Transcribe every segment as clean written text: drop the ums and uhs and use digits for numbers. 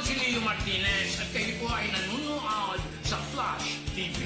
si Leo Martinez at kayo po ay nanonood sa Flash TV.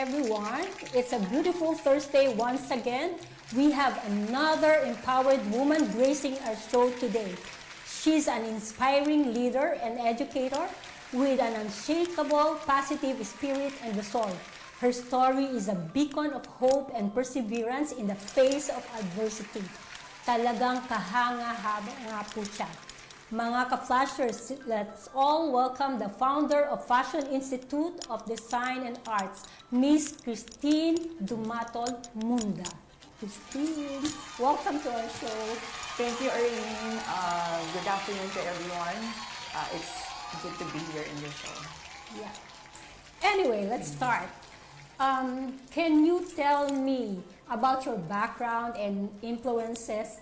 Everyone, it's a beautiful Thursday once again. We have another empowered woman gracing our show today. She's an inspiring leader and educator with an unshakable positive spirit and resolve. Her story is a beacon of hope and perseverance in the face of adversity. Talagang kahanga-haba nga po siya. Mga ka-flashers, let's all welcome the founder of Fashion Institute of Design and Arts, Miss Christine Dumatol Munda. Christine, welcome to our show. Thank you, Arleen. Good afternoon to everyone. It's good to be here in your show. Yeah. Anyway, let's start. Can you tell me about your background and influences?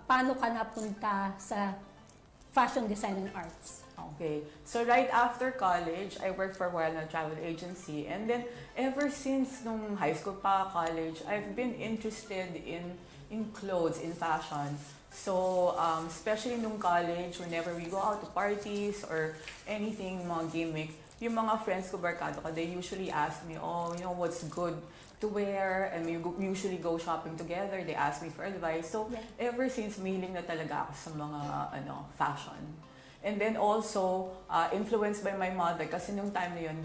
Paano ka napunta sa fashion design and arts? Okay. So right after college, I worked for a while in a travel agency. And then ever since nung high school pa, college, I've been interested in clothes, in fashion. So, especially nung college, whenever we go out to parties or anything, mga gimmick, yung mga friends ko, barkado ko, they usually ask me, oh, you know, what's good to wear? And we usually go shopping together. They ask me for advice. So, ever since, mahiling na talaga ako sa mga fashion. And then also, influenced by my mother, kasi nung time na yun,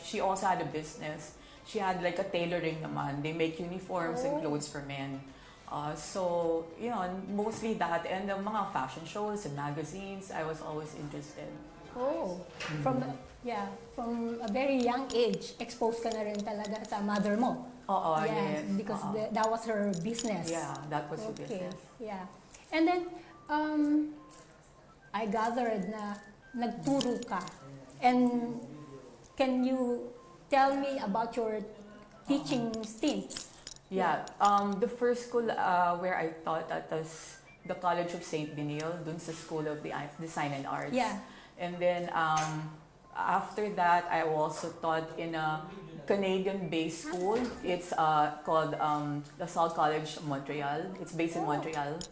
she also had a business. She had like a tailoring naman. They make uniforms and clothes for men. So, you know, mostly that. And the mga fashion shows and magazines, I was always interested. Oh, from a very young age, exposed ka na rin talaga sa mother mo. Oo, yes. Because that was her business. Yeah, that was her business. Yeah. And then, I gathered na nagturo ka. And can you tell me about your teaching stints? Yeah, the first school where I taught at was the College of St. Benil, dun sa School of Design and Arts. Yeah. And then after that, I also taught in a Canadian-based school. It's called the Sault College Montreal. It's based in Montreal.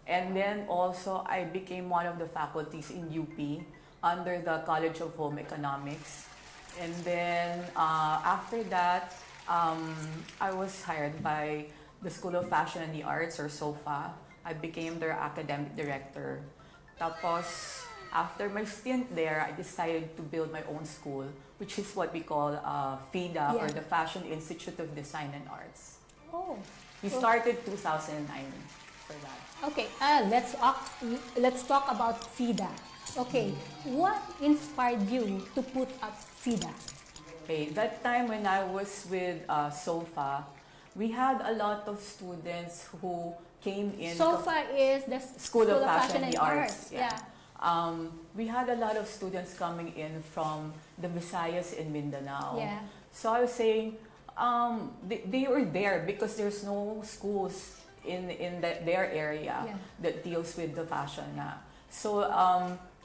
And then also, I became one of the faculties in UP under the College of Home Economics. And then after that, I was hired by the School of Fashion and the Arts, or SOFA. I became their academic director. Tapos, after my stint there, I decided to build my own school, which is what we call FIDA, or the Fashion Institute of Design and Arts. Oh. We started 2009 for that. Okay, let's talk about FIDA. Okay, what inspired you to put up FIDA? Okay, that time when I was with SOFA, we had a lot of students who came in. SOFA is the School of Fashion and the Arts. Yeah. We had a lot of students coming in from the Visayas and Mindanao. Yeah. So I was saying, they were there because there's no schools in their area that deals with the fashion. So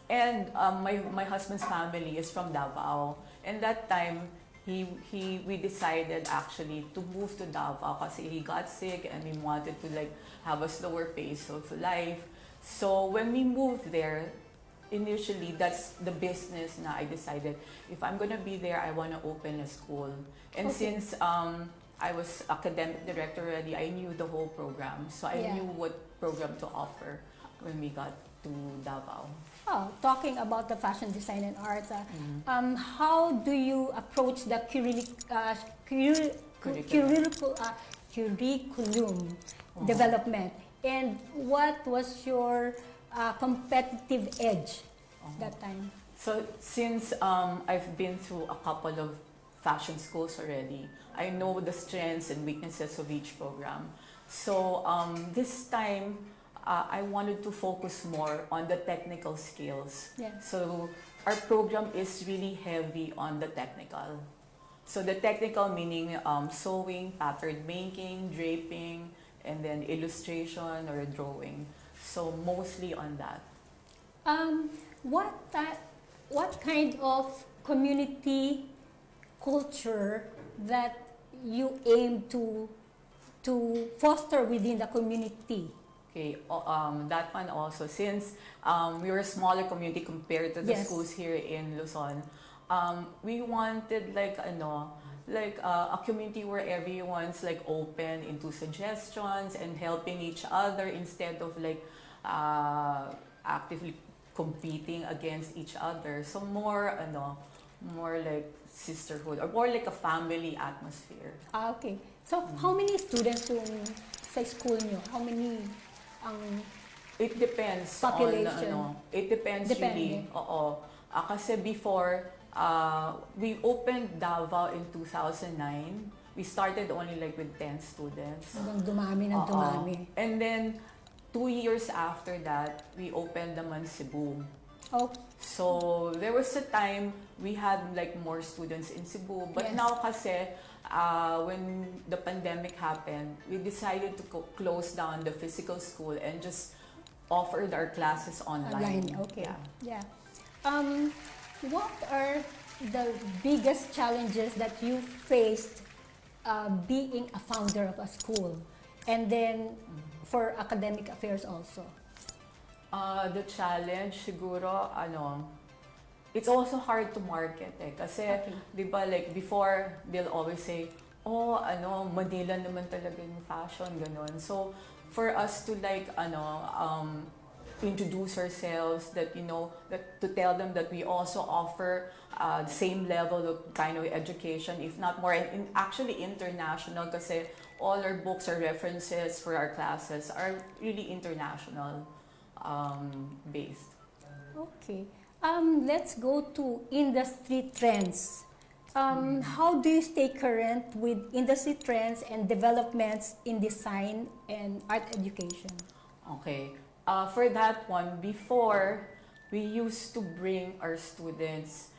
And my husband's family is from Davao. And that time, we decided actually to move to Davao kasi he got sick and we wanted to like have a slower pace of life. So when we moved there, initially that's the business na I decided if I'm gonna be there, I wanna open a school. And Okay. since I was academic director already, I knew the whole program. So I Yeah. knew what program to offer when we got to Davao. Oh, talking about the fashion design and art, how do you approach the curriculum development? And what was your competitive edge that time? So since I've been through a couple of fashion schools already, I know the strengths and weaknesses of each program. So this time, I wanted to focus more on the technical skills. Yeah. So our program is really heavy on the technical. So the technical meaning sewing, pattern making, draping, and then illustration or drawing. So mostly on that. Um, what kind of community culture that you aim to foster within the community? Okay, that one also, since we were a smaller community compared to the Yes. schools here in Luzon, we wanted like a community where everyone's like open into suggestions and helping each other instead of like actively competing against each other. So more like sisterhood or more like a family atmosphere. Okay. So, how many students yung sa school nyo? How many ang It depends population? on it depends Depende. really. Oo. Kasi before we opened Davao in 2009, we started only like with 10 students. Hanggang dumami ng Oo. dumami. And then 2 years after that, we opened naman Cebu. Oh, So there was a time we had like more students in Cebu, but Yes. now kasi when the pandemic happened, we decided to close down the physical school and just offered our classes online. okay. Yeah. Yeah. What are the biggest challenges that you faced being a founder of a school? And then for academic affairs also? The challenge siguro it's also hard to market kasi Okay. 'di ba like before they'll always say Manila naman talaga yung fashion ganon. So for us to like introduce ourselves that that to tell them that we also offer the same level of kind of education if not more and actually international kasi all our books or references for our classes are really international based. Okay. Let's go to industry trends. How do you stay current with industry trends and developments in design and art education? Okay. For that one, before, we used to bring our students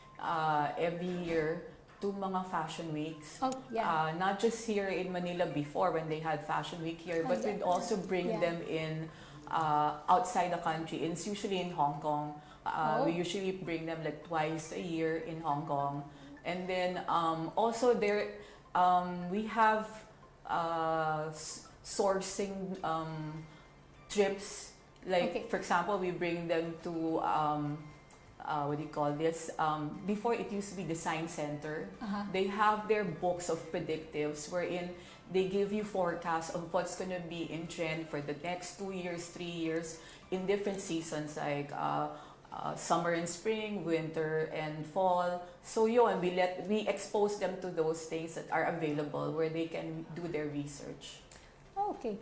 every year to mga fashion weeks. Oh, yeah. Not just here in Manila before when they had fashion week here, but yeah. we'd also bring Yeah. them in outside the country. It's usually in Hong Kong. We usually bring them like twice a year in Hong Kong. And then also there, we have sourcing trips. Like Okay. for example, we bring them to what do you call this? Before it used to be Design Center. Uh-huh. They have their books of predictives wherein they give you forecasts of what's going to be in trend for the next 2 years, 3 years in different seasons like summer and spring, winter and fall. So yun, we expose them to those things that are available where they can do their research. Okay.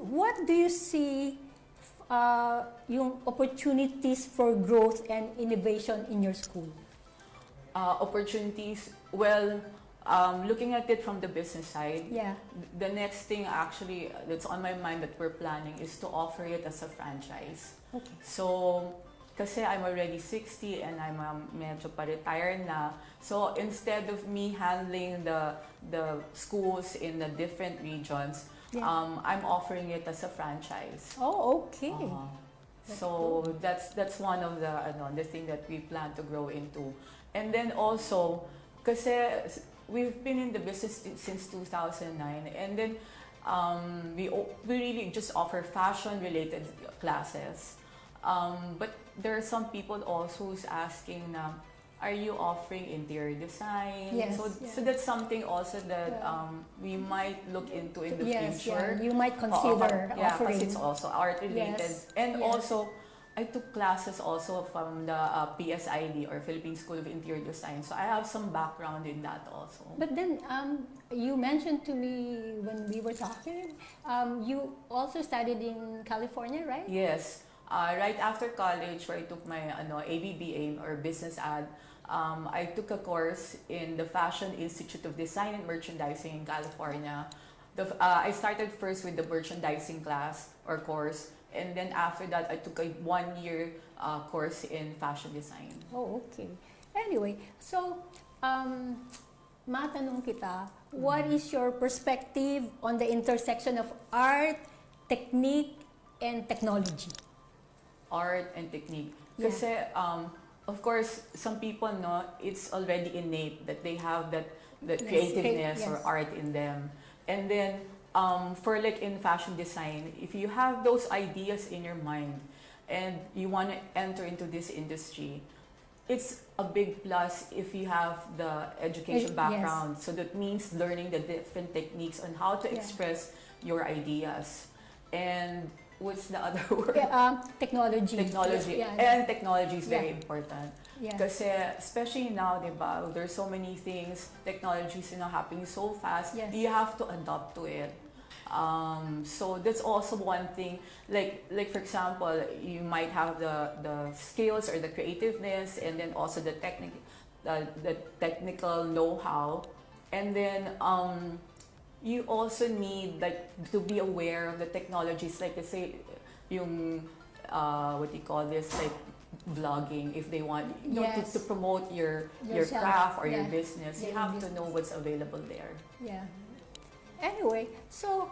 What do you see yung opportunities for growth and innovation in your school? Opportunities, well, looking at it from the business side, Yeah. the next thing actually that's on my mind that we're planning is to offer it as a franchise. Okay. So, kasi I'm already 60 and I'm medyo pa-retire na. So, instead of me handling the schools in the different regions, Yeah. I'm offering it as a franchise. Oh, okay. So that's one of the thing that we plan to grow into. And then also, kasi we've been in the business since 2009, and then we really just offer fashion related classes. But there are some people also who's asking na, are you offering interior design? Yes, So that's something also that we might look into in the future. You might consider offering. Because it's also art related. Yes, And yes. also, I took classes also from the PSID, or Philippine School of Interior Design. So I have some background in that also. But then you mentioned to me when we were talking, you also studied in California, right? Yes. Right after college, where I took my ABBA, or business ad, I took a course in the Fashion Institute of Design and Merchandising in California. I started first with the merchandising class or course, and then after that, I took a 1-year course in fashion design. Oh, okay. Anyway, so matanong kita, what is your perspective on the intersection of art, technique, and technology? Art and technique. Yeah. Kasi, of course, some people know it's already innate that they have that creativeness or yes. art in them. And then, for like in fashion design, if you have those ideas in your mind and you want to enter into this industry, it's a big plus if you have the education background. Yes. So that means learning the different techniques on how to express your ideas. And what's the other word? Technology. Technology. Yeah. And technology is very important. Yeah. Kasi especially now, diba, there's so many things, technologies happening so fast, Yes. you have to adapt to it. So that's also one thing. Like for example, you might have the skills or the creativeness, and then also the technical know-how, and then you also need like to be aware of the technologies, like let's say yung what do you call this, like vlogging, if they want to promote your Yourself. craft or your Yeah. business, you Yeah, have your to know what's available there. Yeah. Anyway, so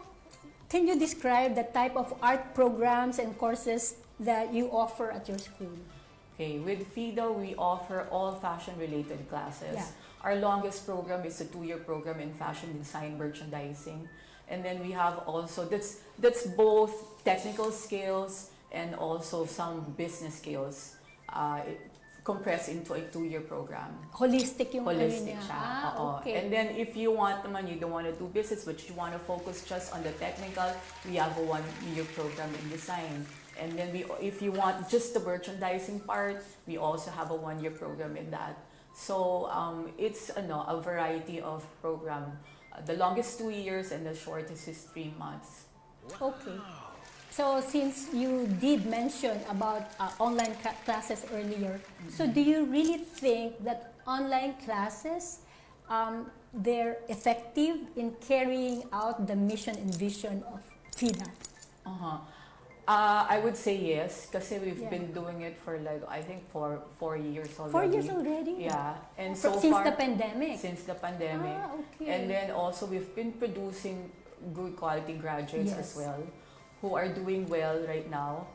can you describe the type of art programs and courses that you offer at your school? Okay, with FIDO, we offer all fashion-related classes. Yeah. Our longest program is a 2-year program in fashion design merchandising. And then we have also, that's both technical skills and also some business skills compressed into a 2-year program. Holistic yung Holistic niya. siya. Oo. Okay. And then if you want naman, you don't want to do business, but you want to focus just on the technical, we have a 1-year program in design. And then if you want just the merchandising part, we also have a 1-year program in that. So it's a variety of program. The longest 2 years and the shortest is 3 months. Okay. So since you did mention about online classes earlier, so do you really think that online classes, they're effective in carrying out the mission and vision of FIDA? I would say yes, kasi we've been doing it for like, I think for 4 years already. 4 years already? Yeah. And Since the pandemic? Since the pandemic. Okay. And then also we've been producing good quality graduates as well, who are doing well right now.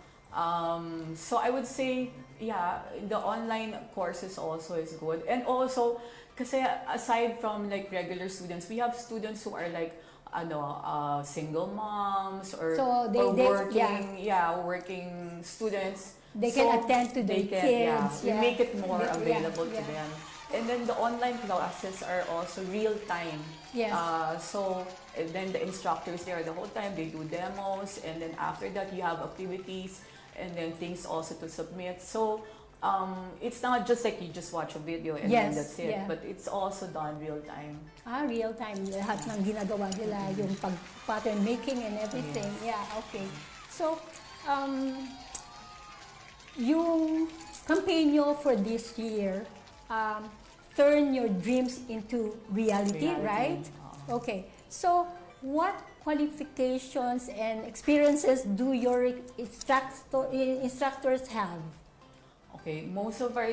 So I would say, yeah, the online courses also is good. And also, kasi aside from like regular students, we have students who are like, single moms or working students. They can attend to their kids. We make it more available to them. And then the online classes are also real time. Yes. So and then the instructors there the whole time, they do demos, and then after that you have activities and then things also to submit. So it's not just like you just watch a video and then that's it, but it's also done real time. Real time. Lahat ng ginagawa nila, yung pattern making and everything. Yeah, okay. So, yung campaign nyo for this year, turn your dreams into reality. Right? Okay. So, what qualifications and experiences do your instructors have? Okay, most of our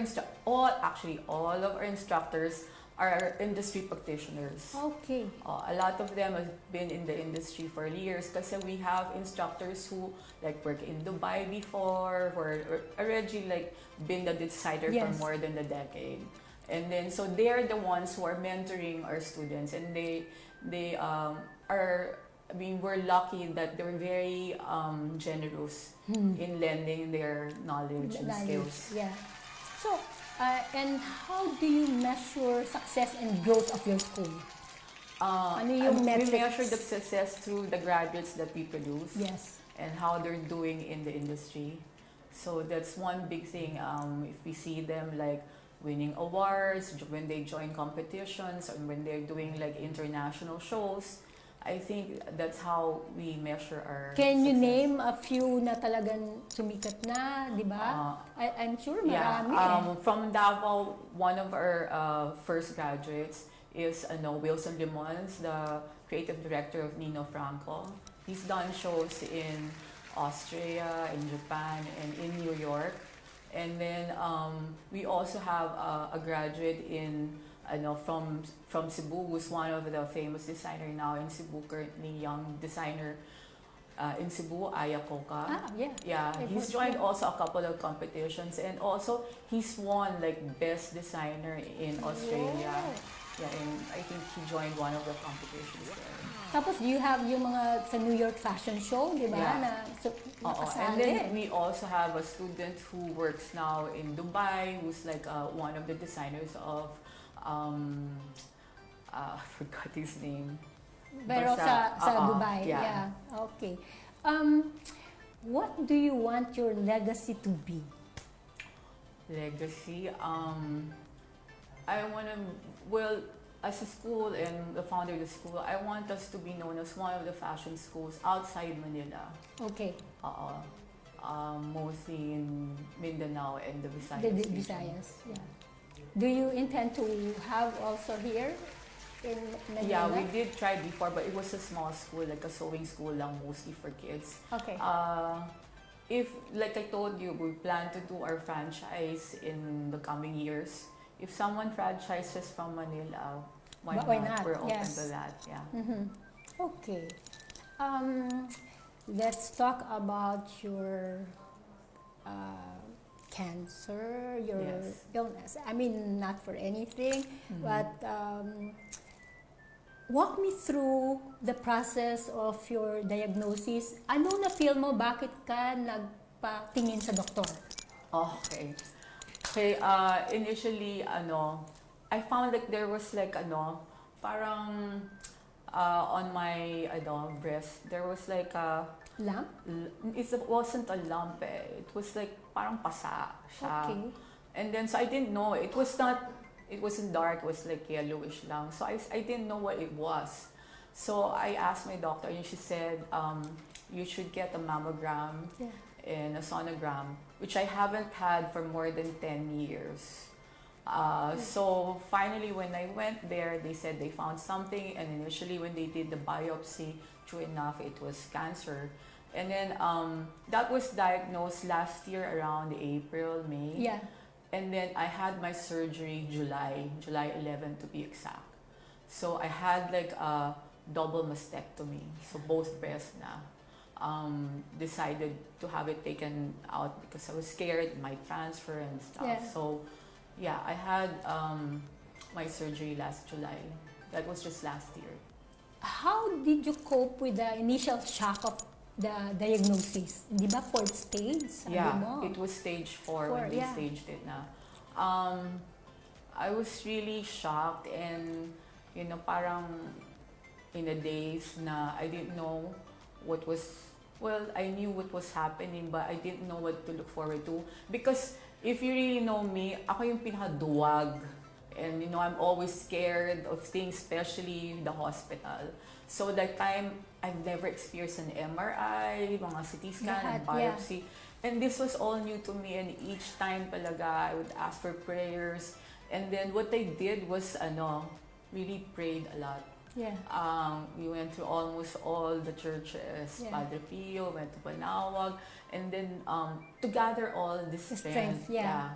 all of our instructors are industry practitioners. Okay. A lot of them have been in the industry for years kasi we have instructors who like work in Dubai before, who are already like been the designer for Yes. more than a decade. And then so they're the ones who are mentoring our students, and they are, I mean, we're lucky that they're very generous in lending their knowledge and skills. Yeah. So, and how do you measure success and growth of your school? Ano yung We metrics? measure the success through the graduates that we produce. Yes. And how they're doing in the industry. So that's one big thing. If we see them like winning awards, when they join competitions, or when they're doing like international shows, I think that's how we measure our Can you success. name a few na talagang sumikat na, di ba? I'm sure marami. From Davao, one of our first graduates is Wilson Limons, the creative director of Nino Franco. He's done shows in Austria, in Japan, and in New York. And then we also have a graduate in from Cebu, who's one of the famous designer now in Cebu, currently young designer in Cebu, Aya Coca. Yeah. Yeah, I've he's heard joined that. also a couple of competitions, and also he's won like best designer in Australia. Wow. Yeah, and I think he joined one of the competitions there. Tapos you have yung mga sa New York fashion show, di ba? Yeah. Na And nakasali. then we also have a student who works now in Dubai, who's like one of the designers of I forgot his name. Pero Basta, sa Dubai. yeah. Okay. What do you want your legacy to be? Legacy. I want to, well, as a school and the founder of the school, I want us to be known as one of the fashion schools outside Manila. Okay. Mostly in Mindanao and the Visayas. The region. Visayas. Yeah. Do you intend to have also here in Manila? Yeah, we did try before, but it was a small school, like a sewing school lang, mostly for kids. Okay. If, like I told you, we plan to do our franchise in the coming years. If someone franchises from Manila, why not? We're open Yes. to that, yeah. Okay. Let's talk about your cancer, your Yes. illness. I mean, not for anything, but walk me through the process of your diagnosis. Ano na-feel mo? Bakit ka nagpatingin sa doktor? Okay. Okay, initially, I found like there was like, parang on my, breast, there was like a, Lump? it wasn't a lump eh. It was like parang pasa siya. Okay. And then, so I didn't know. It wasn't dark. It was like yellowish lang. So I didn't know what it was. So I asked my doctor and she said, you should get a mammogram Yeah. and a sonogram, which I haven't had for more than 10 years. So finally, when I went there, they said they found something, and initially when they did the biopsy, true enough, it was cancer. And then that was diagnosed last year around April, May. Yeah. And then I had my surgery July 11 to be exact. So I had like a double mastectomy, so both breasts na. Decided to have it taken out because I was scared it might transfer and stuff. Yeah. So yeah, I had my surgery last July. That was just last year. How did you cope with the initial shock of the diagnosis? Di ba fourth stage? Sabi Yeah, mo. it was stage 4 Four, when they yeah. staged it na. I was really shocked and, parang in a daze na I didn't know what was, well, I knew what was happening but I didn't know what to look forward to. Because if you really know me, ako yung pinakaduwag. And I'm always scared of things, especially the hospital. So that time, I've never experienced an MRI, mga CT scan, Lahat, and biopsy. And this was all new to me, and each time talaga, I would ask for prayers. And then what I did was, really prayed a lot. Yeah. We went to almost all the churches, Yeah. Padre Pio, went to Panawag, and then to gather all this The strength. strength, yeah.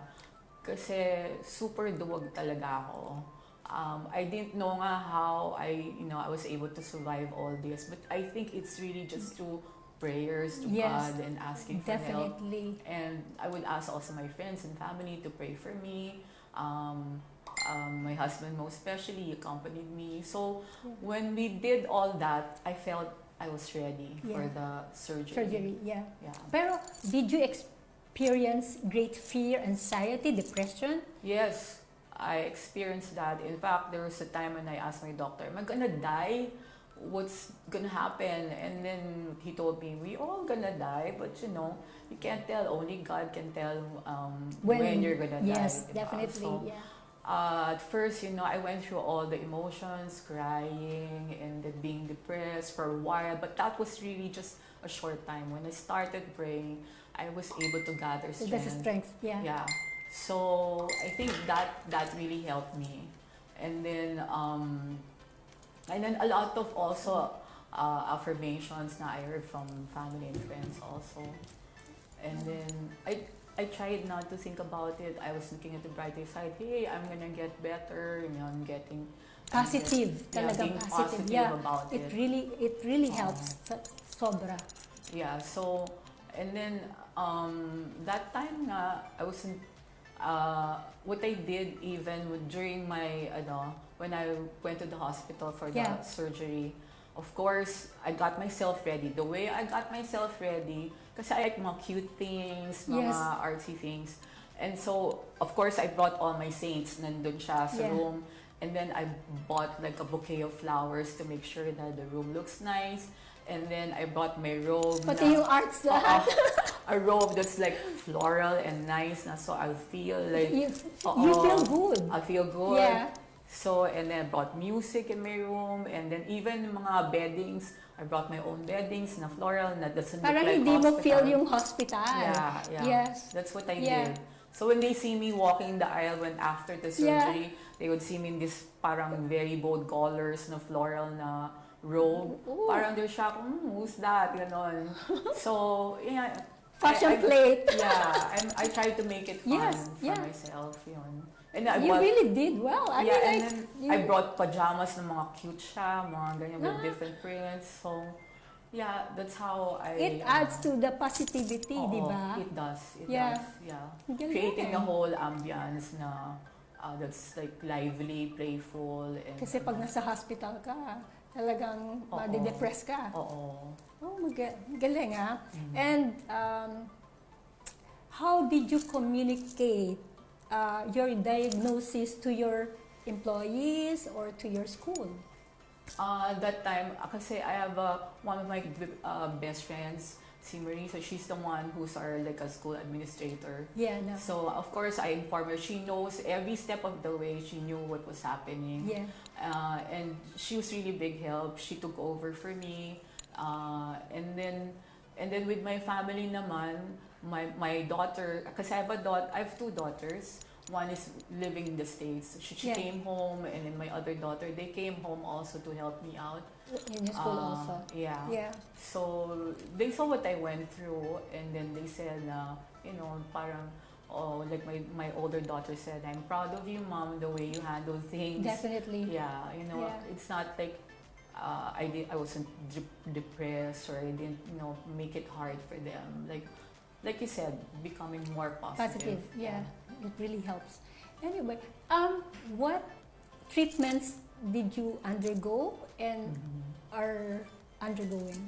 Kasi super duwag talaga ako. I didn't know nga how I was able to survive all this. But I think it's really just through prayers to Yes, God and asking for help. definitely. And I would ask also my friends and family to pray for me. My husband most especially accompanied me. So when we did all that, I felt I was ready for Yeah. the surgery. Surgery, yeah. Yeah. Pero did you experience great fear, anxiety, depression? Yes, I experienced that. In fact, there was a time when I asked my doctor, am I gonna die? What's gonna happen? And then he told me, we all gonna die, but you can't tell. Only God can tell when you're gonna yes, die. Diba? definitely, So, yeah. at first, I went through all the emotions, crying and then being depressed for a while, but that was really just a short time. When I started praying, I was able to gather So strength. that's a strength, yeah. Yeah. So I think that really helped me. And then a lot of also affirmations na I heard from family and friends also. And then I tried not to think about it. I was looking at the brighter side. Hey, I'm gonna get better. I'm getting Positive, talagang being positive. positive Yeah, about it it. really helps. Sobra. Yeah. So and then that time na I wasn't. What I did even during my when I went to the hospital for the Yeah. surgery, of course I got myself ready. The way I got myself ready, kasi I like mga cute things, mga Yes. artsy things, and so of course I brought all my saints. Nandun siya sa Yeah. room, and then I bought like a bouquet of flowers to make sure that the room looks nice. And then I bought my robe. Pati yung arts lahat. A robe that's like floral and nice na, so I feel like You feel good. I feel good. Yeah. So and then I brought music in my room, and then even mga beddings, I brought my own beddings na floral na doesn't Parang look like hindi mo hospital. feel yung hospital. Yeah. Yes. That's what I Yeah. did. So when they see me walking the aisle when after the surgery, they would see me in this parang very bold colors na floral na robe. Ooh. Parang they're shocked, who's that? Ganon. So, yeah. Fashion plate. Yeah. I tried to make it fun Yes, for yeah. myself. Yun. And I You bought, really did well. I yeah, mean, and like, then I brought pajamas na mga cute siya, mga ganyan with different prints. So, yeah, that's how I... it adds to the positivity, oo, di ba? It does. It Yeah. does. Yeah. Galing. Creating the whole ambience na that's like lively, playful. And, Kasi pag nasa hospital ka, talagang Oo. madi-depress ka. Oo. Oh, galing ah. And how did you communicate your diagnosis to your employees or to your school? That time, kasi I have one of my best friends, si Marie, so she's the one who's like a school administrator. Yeah, no. So of course I informed her. She knows every step of the way. She knew what was happening. Yeah. And she was really big help. She took over for me. And then with my family naman, my daughter, kasi I have two daughters. One is living in the States. She Yeah. came home, and then my other daughter, they came home also to help me out. In your school also. Yeah. Yeah. So they saw what I went through, and then they said, parang, like my older daughter said, I'm proud of you, Mom, the way you handle things. Definitely. Yeah, Yeah. it's not like I wasn't depressed, or I didn't, make it hard for them. Like you said, becoming more positive. Yeah. It really helps. Anyway, what treatments did you undergo and are undergoing?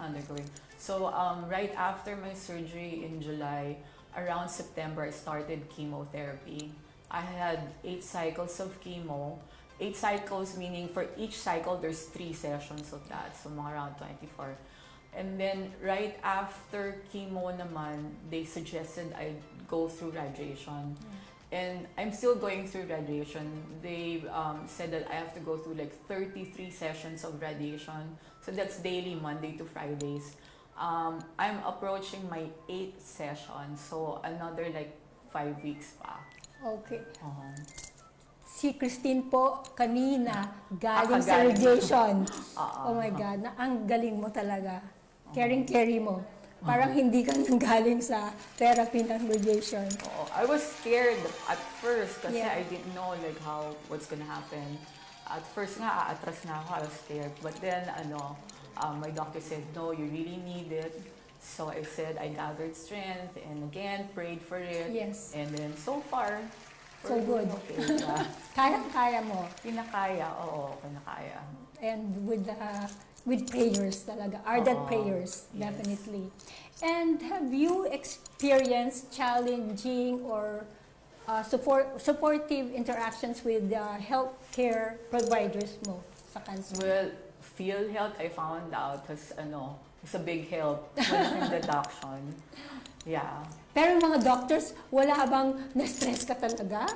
So right after my surgery in July, around September, I started chemotherapy. I had 8 cycles of chemo. 8 cycles meaning for each cycle, there's 3 sessions of that. So mga around 24. And then right after chemo naman, they suggested I go through radiation. And I'm still going through radiation. They said that I have to go through like 33 sessions of radiation. So that's daily, Monday to Fridays. I'm approaching my 8th session. So another like 5 weeks pa. Okay. Uh-huh. Si Christine po kanina galing sa Galing. radiation. Oh Uh-uh. my God, ang galing mo talaga. Caring-carry mo. Parang hindi ka nang galing sa therapy ng radiation. I was scared at first kasi Yeah. I didn't know like what's gonna happen. At first nga, aatras na ako, I was scared. But then, my doctor said, no, you really need it. So I said, I gathered strength and again, prayed for it. Yes. And then so far, So we're doing good. okay. Yeah. Kaya mo. Kinakaya, oo, kinakaya. And with prayers talaga, ardent Oo. prayers, Yes. definitely. And have you experienced challenging or supportive interactions with the healthcare providers mo sa cancer? Well, PhilHealth, I found out, it's a big help in deduction. Yeah. Pero yung mga doctors, wala bang na-stress ka talaga?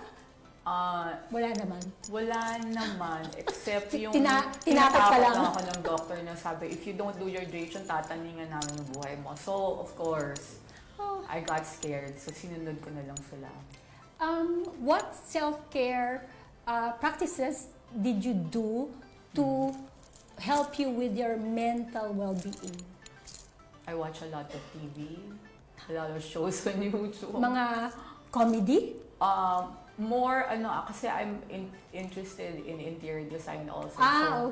Wala naman. Wala naman, except yung Tinakot ka lang. ako ng doctor na sabi, if you don't do your duration, tataningan namin yung buhay mo. So, of course, I got scared. So, sinunod ko na lang sila. What self-care practices did you do to help you with your mental well-being? I watch a lot of TV, a lot of shows on YouTube. Mga comedy? More, kasi I'm interested in interior design also.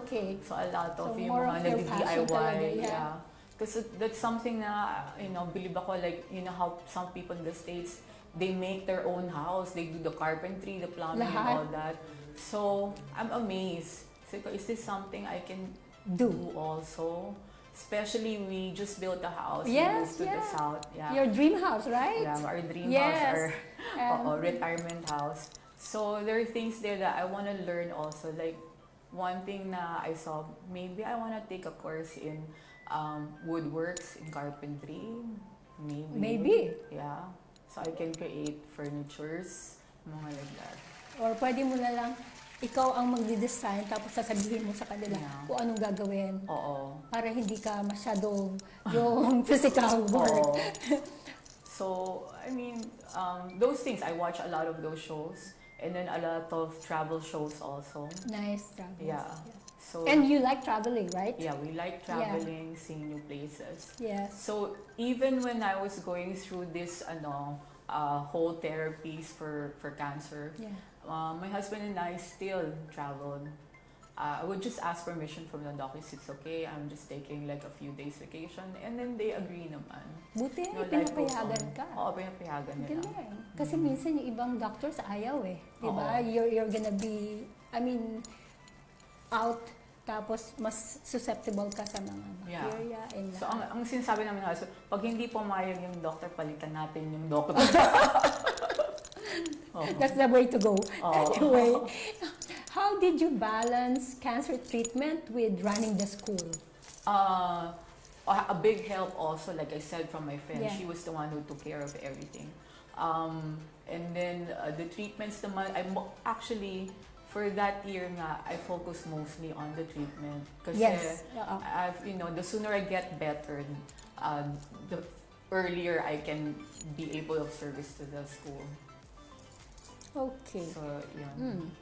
Okay. So a lot of So yung more mga of your passion DIY. talaga, yeah. Yeah. Because that's something na, believe ako, like, how some people in the States, they make their own house. They do the carpentry, the plumbing, and Lahat. all that. So, I'm amazed. So, is this something I can Do. also? Especially, we just built a house. Yes, we moved to the yeah. south. Yeah. Your dream house, right? Yeah, our dream Yes. house, And- our retirement house. So there are things there that I want to learn also. Like one thing na I saw, maybe I want to take a course in woodworks, in carpentry. Maybe. Yeah. So I can create furnitures, mga like that. Or pwede mo na lang, ikaw ang magdi-design tapos sasabihin mo sa kanila Yeah. kung anong gagawin. Oo. Para hindi ka masyadong yung physical work. Oo. So, I mean, those things, I watch a lot of those shows. And then a lot of travel shows also. Nice travel. Yeah. So, And you like traveling, right? yeah, we like traveling, seeing new places. Yes. So even when I was going through this whole therapies for cancer, Yeah. my husband and I still traveled. I would just ask permission from the doctors, it's okay, I'm just taking like a few days vacation, and then they agree naman. Buti, No, life goes pinapayagan on. ka. Oo, pinapayagan nila. Galing. Kasi minsan yung ibang doctors ayaw eh. Diba? Oo. You're gonna be, out, tapos mas susceptible ka sa mga Yeah. bacteria and So ang sinasabi namin also, pag hindi pumayag yung doctor, palitan natin yung doctor. Oo. That's the way to go. Oo. Anyway, how did you balance cancer treatment with running the school? A big help also, like I said, from my friend. Yeah. She was the one who took care of everything. And then the treatments naman, actually, for that year nga, I focused mostly on the treatment. Kasi, Yes. Oo. the sooner I get better, the earlier I can be able of service to the school. Okay. So, yun.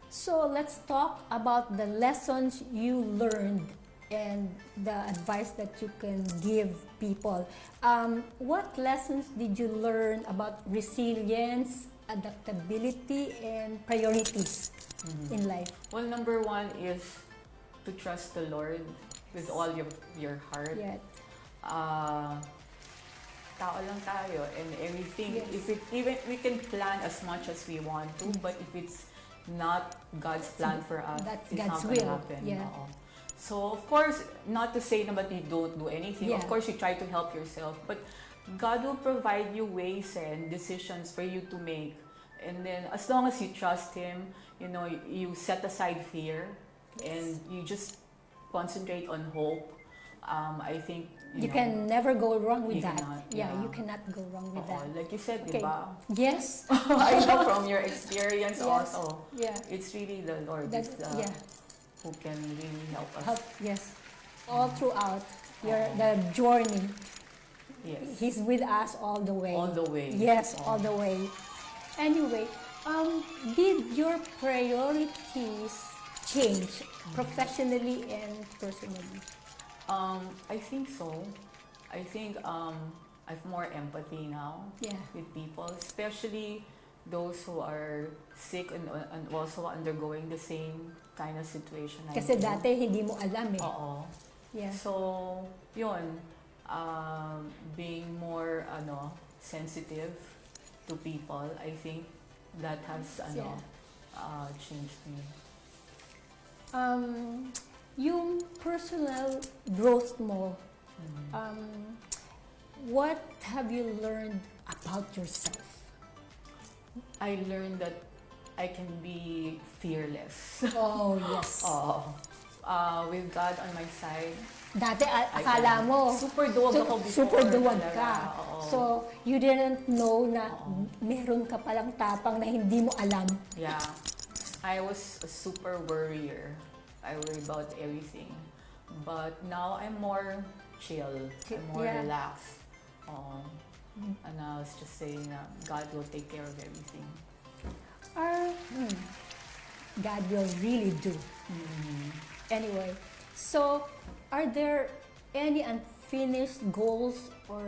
So let's talk about the lessons you learned and the advice that you can give people. What lessons did you learn about resilience, adaptability, and priorities in life? Well, number one is to trust the Lord with all your heart. Yeah. Tao lang tayo and everything. Yes. Even we can plan as much as we want to, but if it's not God's plan for us, That's it's God's not gonna will. happen. Yeah. Oo. So of course, not to say na that you don't do anything. Yeah. Of course, you try to help yourself, but God will provide you ways and decisions for you to make. And then as long as you trust Him, you set aside fear and you just concentrate on hope. I think You can never go wrong with you that. cannot, Yeah, yeah. you cannot go wrong with that. Like you said, Okay. diba? Yes. I know from your experience Yes. also. Yeah. It's really the Lord That, is, who can really help us. Help, yes. All throughout Oo. the journey. Yes. He's with us all the way. All the way. Yes, Oo. all the way. Anyway, did your priorities change professionally and personally? I think so. I think I have more empathy now Yeah. with people, especially those who are sick and also undergoing the same kind of situation. Kasi dati hindi mo alam eh. Oo. Yeah. So, yun, being more sensitive to people, I think that has changed me. Yung personal growth mo, what have you learned about yourself? I learned that I can be fearless. Oh, yes. With God on my side. Dati akala mo, super duwag ako before. Super duwag talaga. ka. So, you didn't know na meron ka palang tapang na hindi mo alam. Yeah. I was a super worrier. I worry about everything. But now I'm more chill. I'm more relaxed. And I was just saying that God will take care of everything. God will really do. Anyway, so are there any unfinished goals or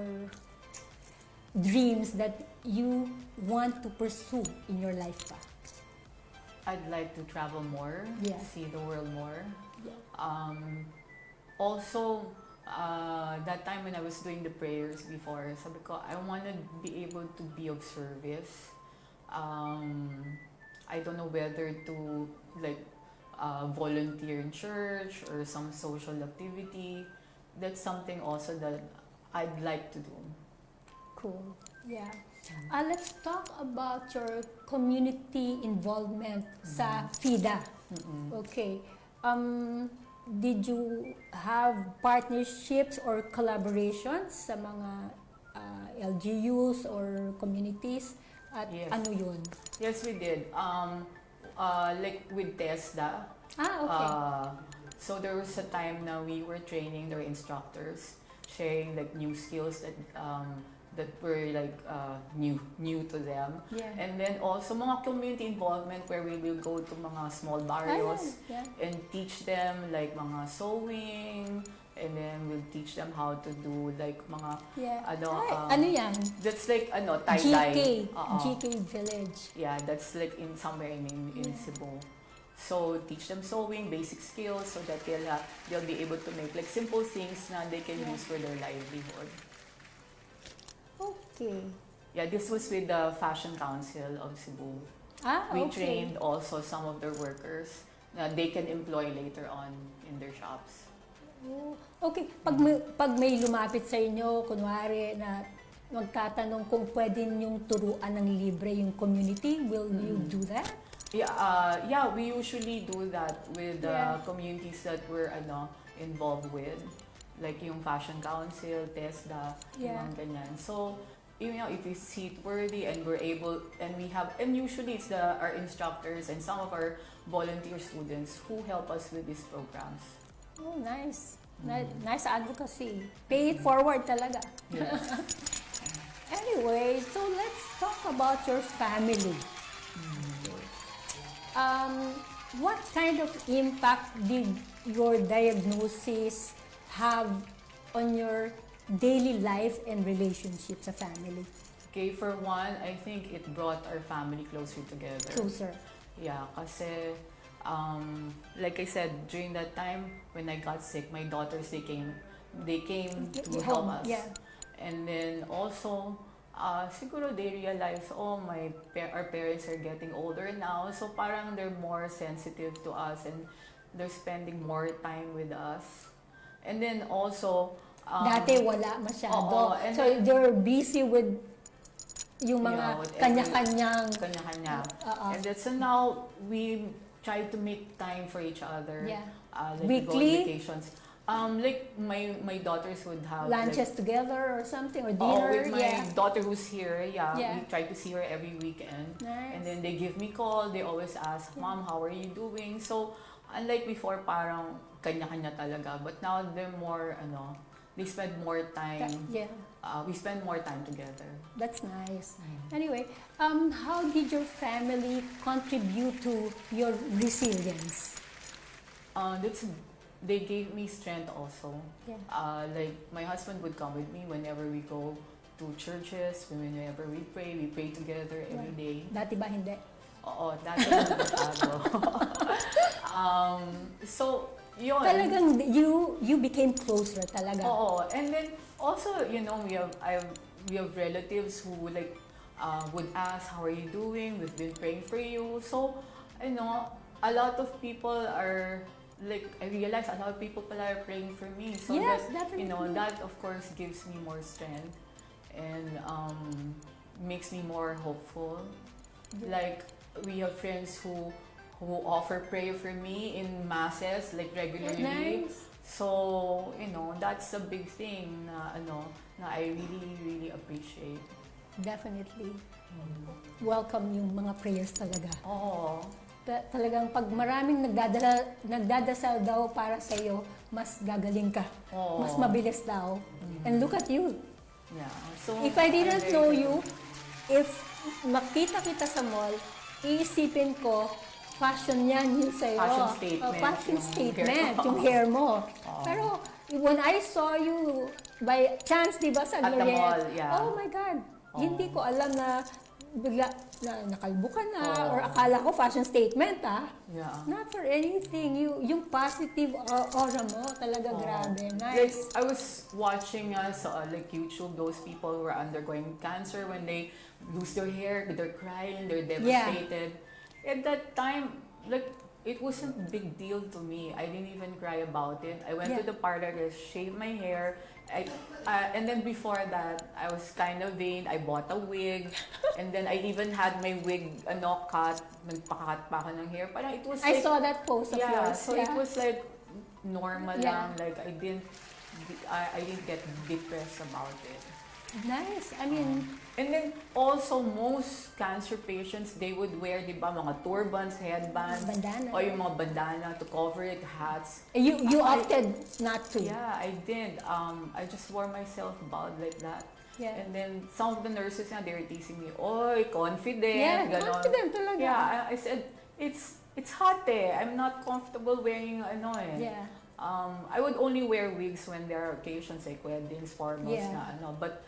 dreams that you want to pursue in your life pa? I'd like to travel more, see the world more. Yeah. Also, that time when I was doing the prayers before, sabi ko, I want to be able to be of service. I don't know whether to volunteer in church or some social activity. That's something also that I'd like to do. Cool. Yeah. Let's talk about your community involvement sa FIDA. Okay. Did you have partnerships or collaborations sa mga LGUs or communities? At Yes. ano yun? Yes, we did. Like with TESDA. Okay. So there was a time na we were training their instructors, sharing like new skills that were like new to them. Yeah. And then also mga community involvement where we will go to mga small barrios and teach them like mga sewing, and then we'll teach them how to do like mga ano yan? that's like tie-dye. GK Village. Yeah, that's like in somewhere in Cebu. So teach them sewing, basic skills, so that they'll be able to make like simple things na they can use for their livelihood. Okay. Yeah, this was with the Fashion Council of Cebu. We trained also some of their workers na they can employ later on in their shops. Okay. Pag may lumapit sa inyo, kunwari na magtatanong kung pwede niyong turuan ng libre yung community, will you do that? Yeah, we usually do that with the communities that we're involved with. Like yung Fashion Council, TESDA, yung mga ganyan. So, if we see it worthy and we're able, and usually it's our instructors and some of our volunteer students who help us with these programs. Oh, nice. Nice advocacy. Pay it forward talaga. Yeah. Anyway, so let's talk about your family. What kind of impact did your diagnosis have on your daily life and relationship sa family? Okay, for one, I think it brought our family closer together. Closer. Yeah, kasi like I said, during that time when I got sick, my daughters they came to help us. Yeah. And then also siguro they realize, our parents are getting older now, so parang they're more sensitive to us and they're spending more time with us. And then also dati wala masyado. So then, they're busy with yung mga kanya-kanyang. And then so now we try to make time for each other. Yeah. Like Weekly? go on vacations. Like my daughters would have Lunches together or something, or dinner. With my daughter who's here, Yeah. we try to see her every weekend. Nice. And then they give me call. They always ask, "Mom, how are you doing?" So unlike before, parang kanya-kanya talaga. But now they're more they spend more time. We spend more time together. That's nice. Anyway, how did your family contribute to your resilience? They gave me strength also. Yeah. Like my husband would come with me whenever we go to churches. Whenever we pray together every day. Dati ba hindi? Oo, dati lang masyado. So, yun. Talagang you became closer talaga. Oo, and then also, you know, we have relatives who like would ask, how are you doing? We've been praying for you. So, you know, a lot of people are like, I realize a lot of people are praying for me. So Yes, that, you know, definitely. that of course gives me more strength and makes me more hopeful. Like, we have friends who offer prayer for me in masses like regularly. Nice. So, you know, that's a big thing na I really appreciate. Definitely. Welcome yung mga prayers talaga. Oo. Talagang pag maraming nagdadasal daw para sa iyo, mas gagaling ka. Oo. Mas mabilis daw. And look at you. Yeah. So, If I didn't I'm very know grateful. you, if makita kita sa mall, iisipin ko, fashion yan yun sa'yo. Fashion statement, Fashion yung statement, hair ko. yung hair mo. Oo. Pero when I saw you by chance, di ba, sa At the Gloriette, mall, yeah. oh my God, Oo. hindi ko alam na bigla na nakalbo ka na Oo. or akala ko fashion statement Yeah. Not for anything. Yung positive aura mo, talaga grabe. Like, Nice. I was watching like YouTube, those people who are undergoing cancer when they lose their hair, they're crying, they're devastated. At that time, like, it wasn't a big deal to me. I didn't even cry about it. I went to the parlor to shave my hair. And then before that, I was kind of vain. I bought a wig. And then I even had my wig, cut. Nagpakat pa ako ng hair. Parang it was I like, saw that post of yours. so it was like normal Yeah. lang. Like, I didn't get depressed about it. Nice. I mean, And then also, most cancer patients, they would wear, di ba, mga turbans, headbands, bandana. o yung mga bandana to cover it, hats. You opted not to. Yeah, I did. I just wore myself bald like that. Yeah. And then some of the nurses na, they were teasing me, oy, confident, Yeah, ganon. confident talaga. Yeah, I said, it's hot eh. I'm not comfortable wearing ano eh. Yeah. I would only wear wigs when there are occasions like weddings, formals Yeah. na ano. But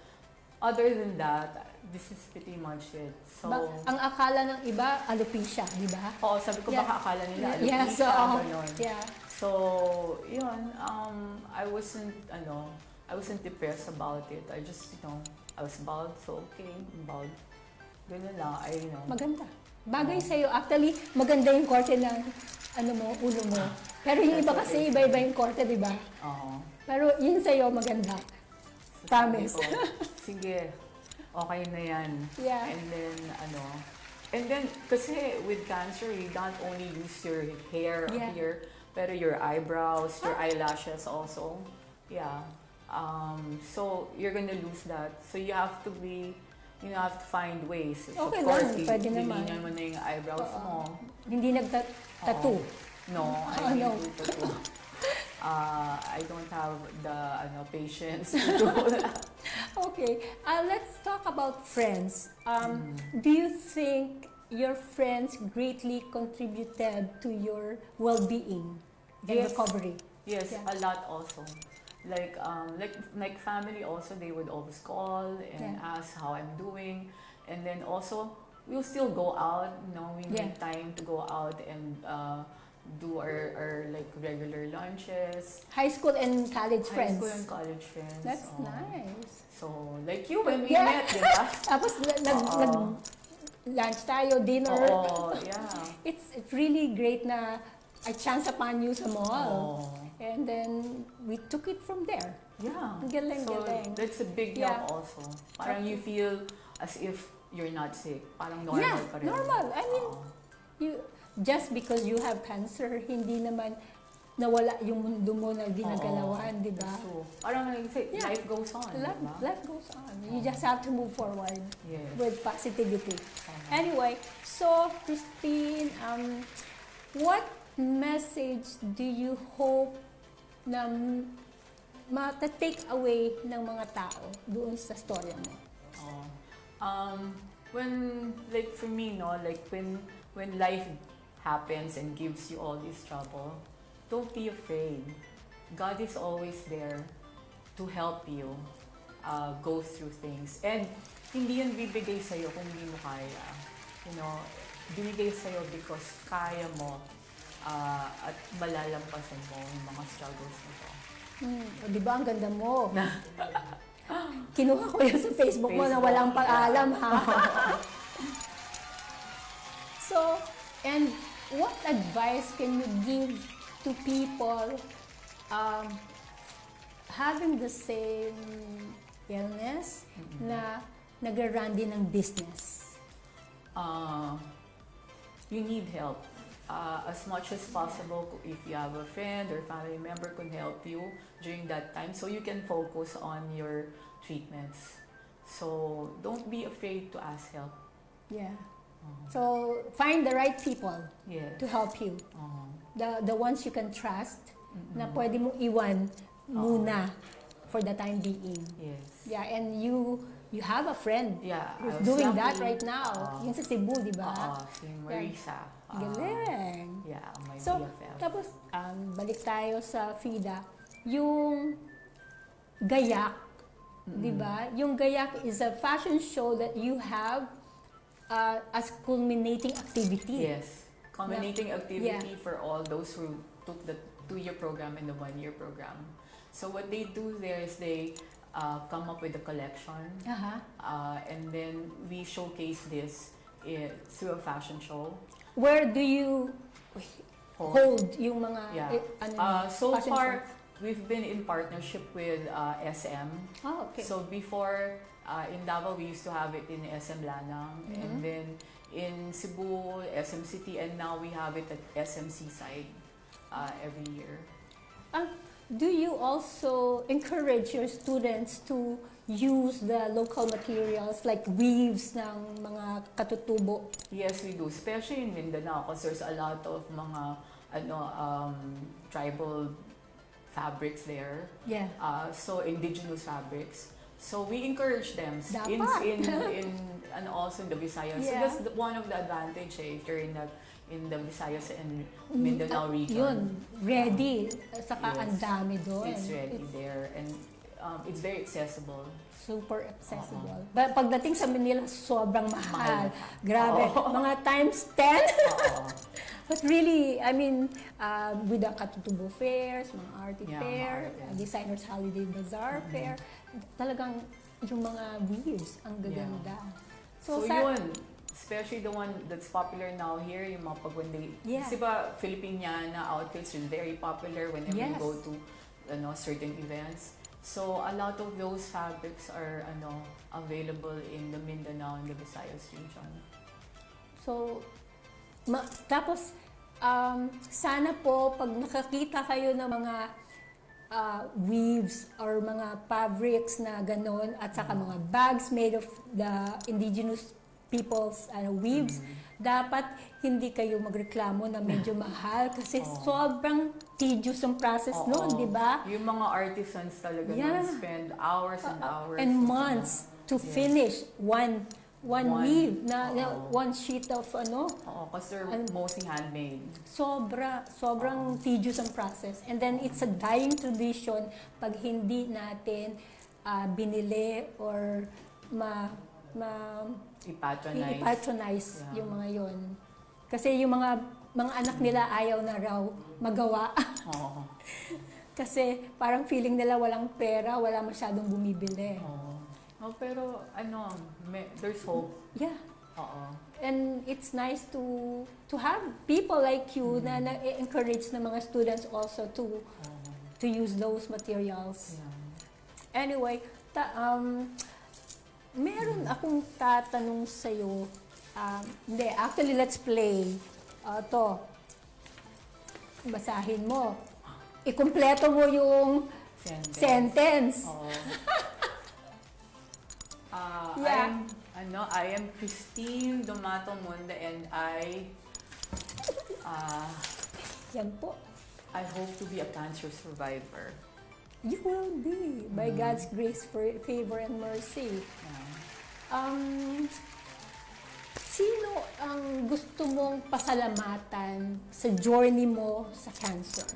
other than that, this is pretty much it. So, Ang akala ng iba, alopecia, di ba? oo, sabi ko Yeah. baka akala nila Yeah, alopecia, so, ganon. yeah. So, yun, I wasn't depressed about it. I just, I was bald, so okay, bald. Ganun lang, Maganda. Bagay sa'yo. Actually, maganda yung korte ng ulo mo. Pero yung iba kasi, iba-iba yung korte, di ba? Oo. Pero yun sa'yo, maganda. Promise. Sabi ko, sige, okay na yan. Yeah. And then, kasi with cancer, you don't only lose your hair up Yeah. here, pero your eyebrows, your eyelashes also. Yeah. So, you're gonna lose that. So, you have to find ways. So, Okay of course, lang, pwede naman. lilinian mo na yung eyebrows mo. Hindi nagtattoo. No, I Oh, no. don't do tattoo. I don't have the patience to do that. Okay. Let's talk about friends. Do you think your friends greatly contributed to your well-being and Yes. recovery? Yes, Yeah. a lot also. Like family also, they would always call and Yeah. ask how I'm doing, and then also we'll still go out. We Yeah. make time to go out and do our like regular lunches. High school and college High friends. school and college friends. That's oo. nice. So like you when we Yeah. met, di ba? Tapos Oo. lunch tayo, dinner. Oo, yeah. It's really great na I chance upon you sa mall. Oo. And then we took it from there. Yeah. Galing, So galing. that's a big Yeah. help also. Parang you feel as if you're not sick. Parang normal Yeah, pa rin. normal. I mean, Oo. just because you have cancer, hindi naman nawala yung mundo mo na ginagalawan, di ba? So, parang like, say, Yeah. life goes on, diba? Life goes on. You just have to move forward Yes. with positivity. Anyway, so Christine, what message do you hope na mata-take away ng mga tao doon sa storya mo? When, like for me, like when life happens and gives you all this trouble, don't be afraid. God is always there to help you. go through things. And hindi yun bibigay sa'yo kung hindi mo kaya. You know, binigay sa'yo because kaya mo at malalampasan mo yung mga struggles mo to. Di ba, ang ganda mo. Kinuha ko yun sa Facebook mo na walang pag-alam, ha? So, and what advice can you give to people having the same illness na nag-run din ng business? You need help. As much as possible, if you have a friend or family member can help you during that time, so you can focus on your treatments. So don't be afraid to ask help. Yeah. So find the right people Yes. to help you. The ones you can trust na pwede mong iwan muna for the time being. Yes. Yeah, and you have a friend Yeah. who's I was doing that lucky. right now. Yung sa Cebu, di ba? Si Marisa. Galing. Yeah, my So, BFF. tapos, balik tayo sa FIDA. Yung gayak, di ba? Yung gayak is a fashion show that you have as culminating activity. Yes. Culminating activity for all those who took the 2-year program and the 1-year program. So what they do there is they come up with a collection, and then we showcase this through a fashion show. Where do you hold yung mga So fashion far, shows? we've been in partnership with SM. Oh, okay. So before, in Davao, we used to have it in SM Lanang, and then in Cebu, SM City, and now we have it at SM Seaside every year. Do you also encourage your students to use the local materials like weaves ng mga katutubo? Yes, we do, especially in Mindanao because there's a lot of mga tribal fabrics there. Yeah. So indigenous fabrics. So we encourage them Dapat. and also in the Visayas. Yeah. So that's one of the advantage if you're in the Visayas and Mindanao region. Yun, ready. Saka ang dami doon. It's ready there and it's very accessible. Super accessible. But pagdating sa Manila, sobrang mahal. Grabe. Mga times 10. But really, I mean, with the Katutubo fairs, mga arty fair, designers holiday bazaar fair, talagang yung mga weaves, ang gaganda. So yun, especially the one that's popular now here, yung mga pagwandi. Kasi ba, Filipiniana outfits are very popular whenever you go to certain events. So a lot of those fabrics are available in the Mindanao and the Visayas region. So, tapos, sana po pag nakakita kayo ng mga weaves or mga fabrics na ganon at saka mga bags made of the indigenous people's weaves, dapat hindi kayo magreklamo na medyo mahal kasi sobrang tedious ang process noon, di ba? Yung mga artisans talaga spend hours and hours and months to finish one weave na one sheet of kasi they're mostly handmade. Sobrang tedious ang process. And then it's a dying tradition pag hindi natin binili or i-patronize yung mga yon. Kasi yung mga anak nila ayaw na raw magawa. Kasi parang feeling nila walang pera, wala masyadong bumibili. Pero there's hope. Yeah. And it's nice to have people like you na encourage na mga students also to use those materials. Anyway, meron akong tatanong sa'yo. Hindi, actually, let's play. Ito. Basahin mo. Ikumpleto mo yung sentence. I am Christine Domato Munda and Yan po. I hope to be a cancer survivor. You will be, by God's grace, favor, and mercy. Sino ang gusto mong pasalamatan sa journey mo sa cancer?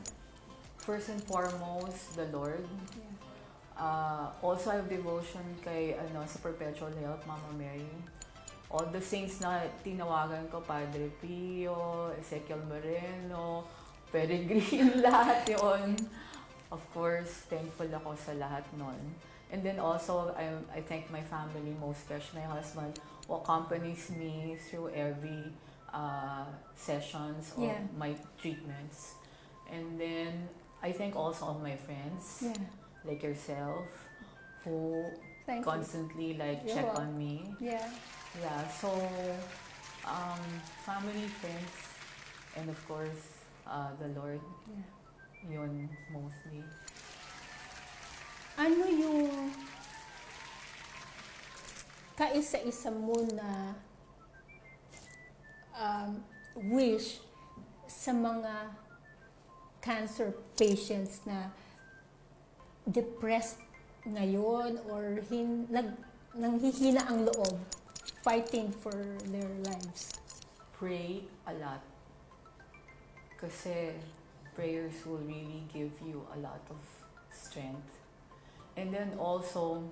First and foremost, the Lord. Also, I have devotion kay, sa Perpetual Health, Mama Mary. All the saints na tinawagan ko, Padre Pio, Ezekiel Moreno, Peregrine, lahat yun. Of course, thankful ako sa lahat nun. And then also, I thank my family, most especially my husband, who accompanies me through every sessions of my treatments. And then, I thank also all my friends, like yourself, who constantly check on me. Yeah, so, family, friends, and of course, the Lord. Yun, mostly. Ano yung kaisa-isa mo na wish sa mga cancer patients na depressed ngayon or nanghihina ang loob fighting for their lives? Pray a lot. Kasi prayers will really give you a lot of strength. And then also,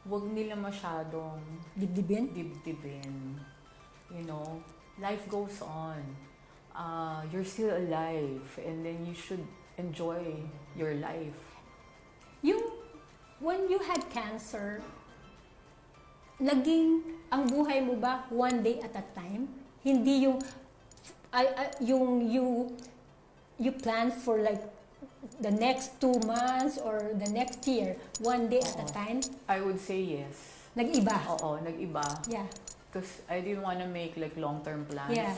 wag nila masyadong Dibdibin? You know, life goes on. You're still alive, and then you should enjoy your life. When you had cancer, naging ang buhay mo ba one day at a time? Hindi you plan for like the next 2 months or the next year, one day at a time? I would say yes. Nag-iba? Oo, nag-iba. Yeah. Because I didn't want to make long-term plans. Yeah.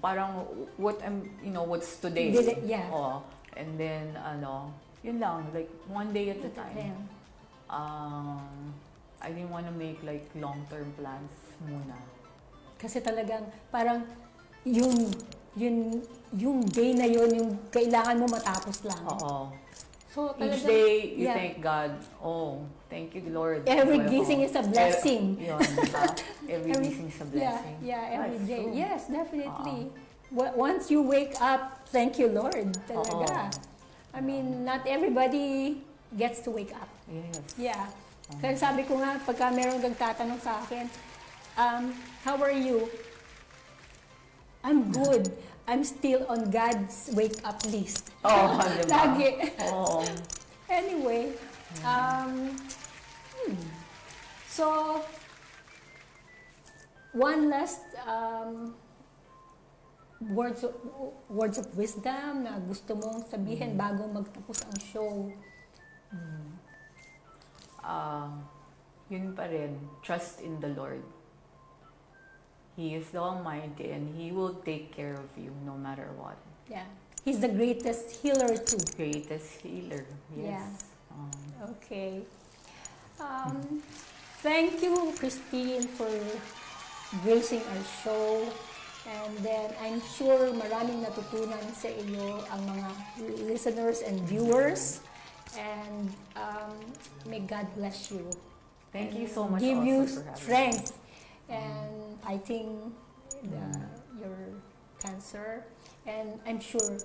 Parang what's today. Yeah. Oh, and then yun lang, one day at a time. I didn't want to make long-term plans muna. Kasi talagang parang yung day na yun, yung kailangan mo matapos lang. Oo. So, each day, you thank God. Oh, thank you, Lord. Every gising is a blessing. Yun, diba? Every gising is a blessing. Yeah, every day. True. Yes, definitely. Once you wake up, thank you, Lord. Talaga. I mean, not everybody gets to wake up. Yes. Yeah. Kaya sabi ko nga, pagka meron nagtatanong sa akin, how are you? I'm good. I'm still on God's wake-up list. Oh, diba? Lagi. Oh. Anyway, so, one last words of wisdom na gusto mong sabihin bago magtapos ang show. Yun pa rin, trust in the Lord. He is the Almighty and He will take care of you no matter what. Yeah. He's the greatest healer too. Greatest healer, yes. Yeah. Okay. Thank you, Christine, for gracing our show. And then, I'm sure maraming natutunan sa iyo ang mga listeners and viewers. And may God bless you. Thank you so much. Give you for having strength and fighting your cancer. And I'm sure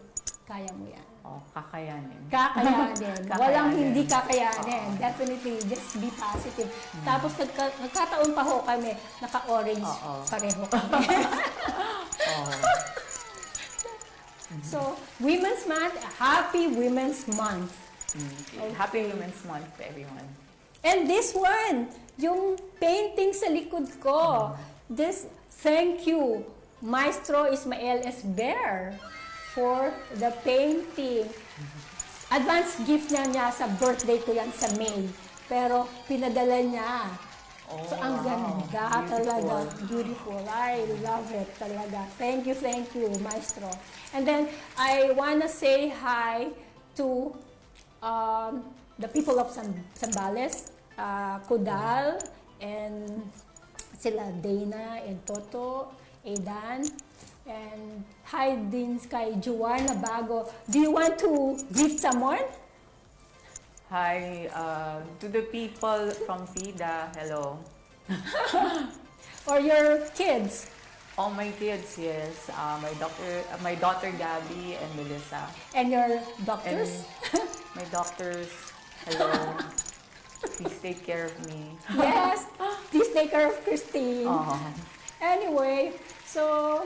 kaya mo yan. Oh, kakayanin. Kakayanin. Walang hindi kakayanin. Definitely, just be positive. Tapos nagkataon pa ho kami, naka-orange pareho kami. So, Women's Month, Happy Women's Month. Okay. Happy Women's Month to everyone. And this one, yung painting sa likod ko. This, thank you, Maestro Ismael S. Bear, for the painting. Advance gift niya sa birthday ko yan sa May. Pero pinadala niya. So, ang ganda talaga. Beautiful. I love it talaga. Thank you, Maestro. And then, I wanna say hi to the people of Zambales, Kudal, and sila Dana and Toto, Aidan, and hi din kay Joanna Bago. Do you want to greet someone? Hi to the people from FIDA. Hello. Or your kids? All my kids, yes. My daughter Gabby and Melissa. And your doctors? And my doctors, Hello. Please take care of me. Yes, please take care of Christine. Aw. Anyway, so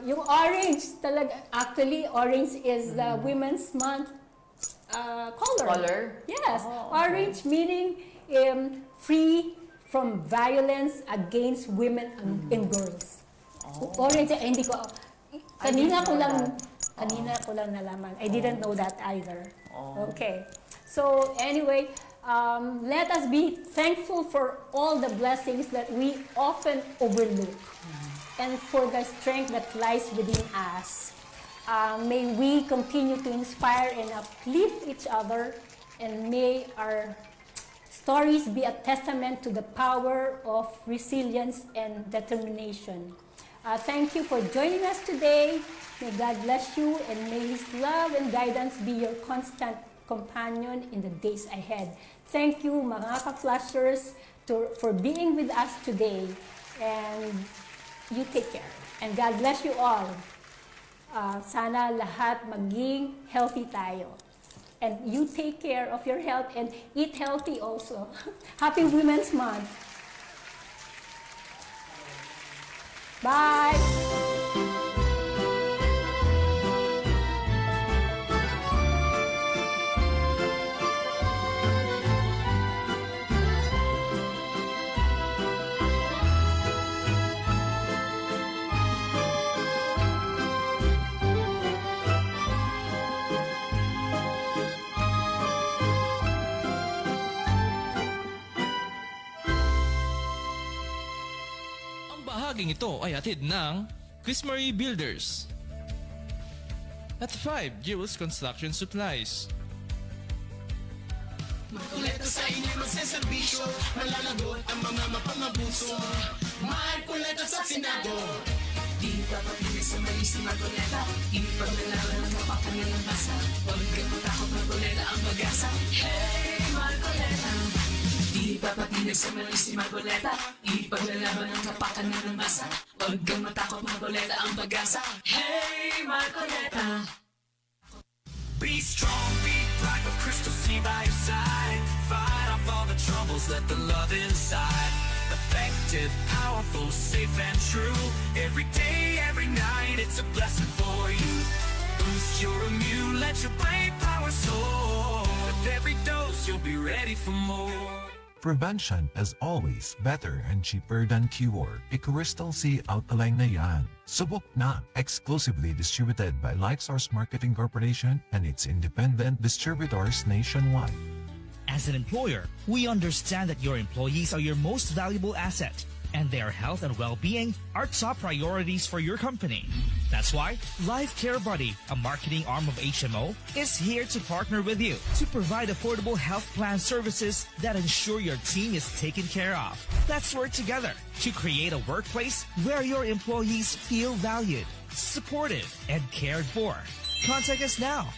yung orange talaga, actually orange is the Women's Month color. Color? Yes, Oh, okay. orange meaning free from violence against women and girls. Orange, hindi ko, kanina ko lang nalaman. I didn't know that either. Okay. So anyway, let us be thankful for all the blessings that we often overlook and for the strength that lies within us. May we continue to inspire and uplift each other, and may our stories be a testament to the power of resilience and determination. Thank you for joining us today. May God bless you, and may His love and guidance be your constant companion in the days ahead. Thank you, mga ka-flashers, for being with us today. And you take care. And God bless you all. Sana lahat maging healthy tayo. And you take care of your health and eat healthy also. Happy Women's Month. Bye. Bahaging ito ay hatid ng Chris Marie Builders at 5 Jewels Construction Supplies. Magkuleta sa inyo magseserbisyo, malalagot ang mga mapangabuso. Magkuleta sa Senado. Di papatigil sa mali si Magkuleta, ipaglalaban ng kapakanan masa. Huwag kang matakot, Magkuleta ang pag-asa. Hey, Magkuleta! Di papatigil sa mali si Magkuleta, ipaglalaban ng kapakanan ng masa. Huwag kang matakot, Magkuleta ang pag-asa. Hey, Magkuleta! Be strong, be bright with crystal sea by your side. Fight off all the troubles, let the love inside. Effective, powerful, safe and true. Every day, every night, it's a blessing for you. Boost your immune, let your brain power soar. With every dose, you'll be ready for more. Prevention is always better and cheaper than cure. Crystal C Alkaline na yan. Subok na. Exclusively distributed by Lightsource Marketing Corporation and its independent distributors nationwide. As an employer, we understand that your employees are your most valuable asset, and their health and well-being are top priorities for your company. That's why Life Care Buddy, a marketing arm of HMO, is here to partner with you to provide affordable health plan services that ensure your team is taken care of. Let's work together to create a workplace where your employees feel valued, supported, and cared for. Contact us now